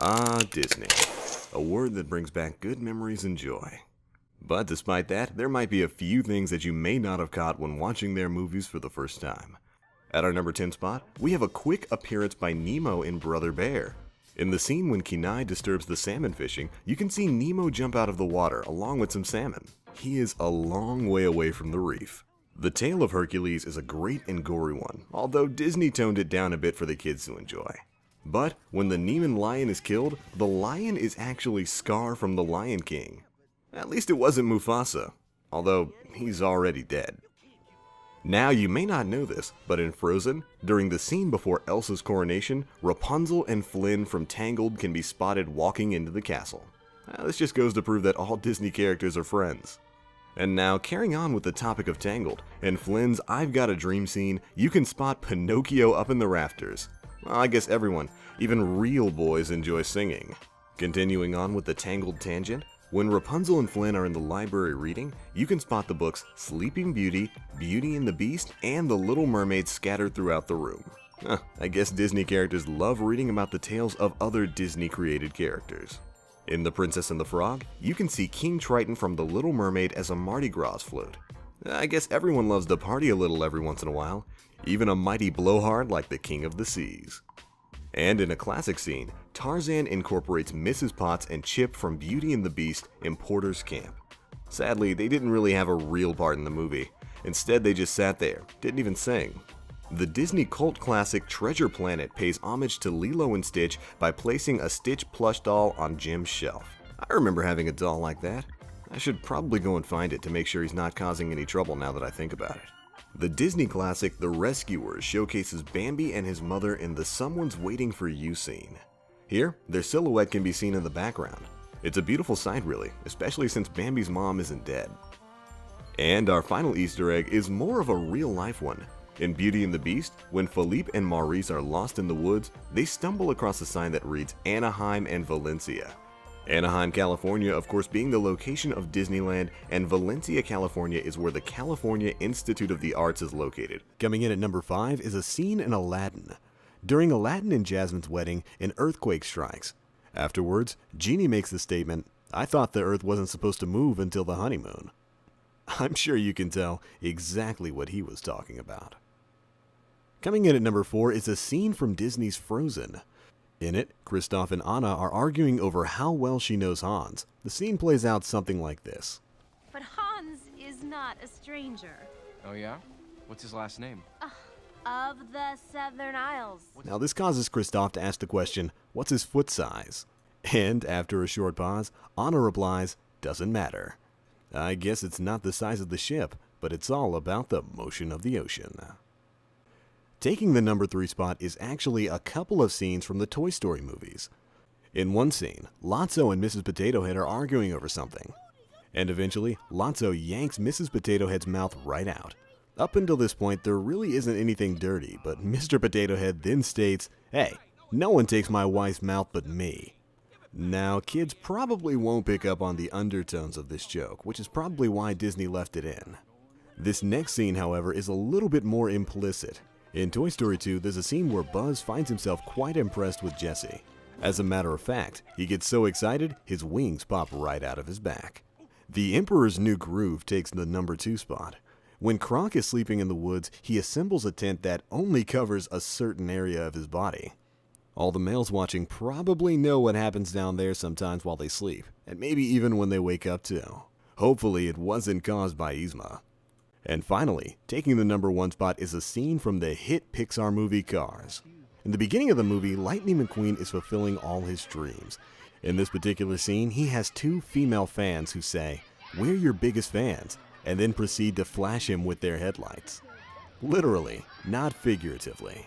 Ah, Disney. A word that brings back good memories and joy. But despite that, there might be a few things that you may not have caught when watching their movies for the first time. At our number 10 spot, we have a quick appearance by Nemo in Brother Bear. In the scene when Kenai disturbs the salmon fishing, you can see Nemo jump out of the water along with some salmon. He is a long way away from the reef. The tale of Hercules is a great and gory one, although Disney toned it down a bit for the kids to enjoy. But when the Nemean lion is killed, the lion is actually Scar from The Lion King. At least it wasn't Mufasa, although he's already dead. Now you may not know this, but in Frozen, during the scene before Elsa's coronation, Rapunzel and Flynn from Tangled can be spotted walking into the castle. This just goes to prove that all Disney characters are friends. And now, carrying on with the topic of Tangled, in Flynn's I've Got a Dream scene, you can spot Pinocchio up in the rafters. Well, I guess everyone, even real boys, enjoy singing. Continuing on with the Tangled tangent, when Rapunzel and Flynn are in the library reading, you can spot the books Sleeping Beauty, Beauty and the Beast, and The Little Mermaid scattered throughout the room. I guess Disney characters love reading about the tales of other Disney-created characters. In The Princess and the Frog, you can see King Triton from The Little Mermaid as a Mardi Gras float. I guess everyone loves to party a little every once in a while, even a mighty blowhard like the King of the Seas. And in a classic scene, Tarzan incorporates Mrs. Potts and Chip from Beauty and the Beast in Porter's camp. Sadly, they didn't really have a real part in the movie. Instead, they just sat there, didn't even sing. The Disney cult classic Treasure Planet pays homage to Lilo and Stitch by placing a Stitch plush doll on Jim's shelf. I remember having a doll like that. I should probably go and find it to make sure he's not causing any trouble now that I think about it. The Disney classic The Rescuers showcases Bambi and his mother in the Someone's Waiting for You scene. Here, their silhouette can be seen in the background. It's a beautiful sight really, especially since Bambi's mom isn't dead. And our final Easter egg is more of a real-life one. In Beauty and the Beast, when Philippe and Maurice are lost in the woods, they stumble across a sign that reads Anaheim and Valencia. Anaheim, California, of course, being the location of Disneyland, and Valencia, California is where the California Institute of the Arts is located. Coming in at number 5 is a scene in Aladdin. During Aladdin and Jasmine's wedding, an earthquake strikes. Afterwards, Genie makes the statement, "I thought the earth wasn't supposed to move until the honeymoon." I'm sure you can tell exactly what he was talking about. Coming in at number 4 is a scene from Disney's Frozen. In it, Kristoff and Anna are arguing over how well she knows Hans. The scene plays out something like this. But Hans is not a stranger. Oh yeah? What's his last name? Of the Southern Isles. Now this causes Kristoff to ask the question, what's his foot size? And after a short pause, Anna replies, doesn't matter. I guess it's not the size of the ship, but it's all about the motion of the ocean. Taking the number 3 spot is actually a couple of scenes from the Toy Story movies. In one scene, Lotso and Mrs. Potato Head are arguing over something. And eventually, Lotso yanks Mrs. Potato Head's mouth right out. Up until this point, there really isn't anything dirty, but Mr. Potato Head then states, "Hey, no one takes my wife's mouth but me." Now, kids probably won't pick up on the undertones of this joke, which is probably why Disney left it in. This next scene, however, is a little bit more implicit. In Toy Story 2, there's a scene where Buzz finds himself quite impressed with Jessie. As a matter of fact, he gets so excited, his wings pop right out of his back. The Emperor's New Groove takes the number 2 spot. When Kronk is sleeping in the woods, he assembles a tent that only covers a certain area of his body. All the males watching probably know what happens down there sometimes while they sleep, and maybe even when they wake up too. Hopefully it wasn't caused by Yzma. And finally, taking the number 1 spot is a scene from the hit Pixar movie Cars. In the beginning of the movie, Lightning McQueen is fulfilling all his dreams. In this particular scene, he has 2 female fans who say, "We're your biggest fans," and then proceed to flash him with their headlights. Literally, not figuratively.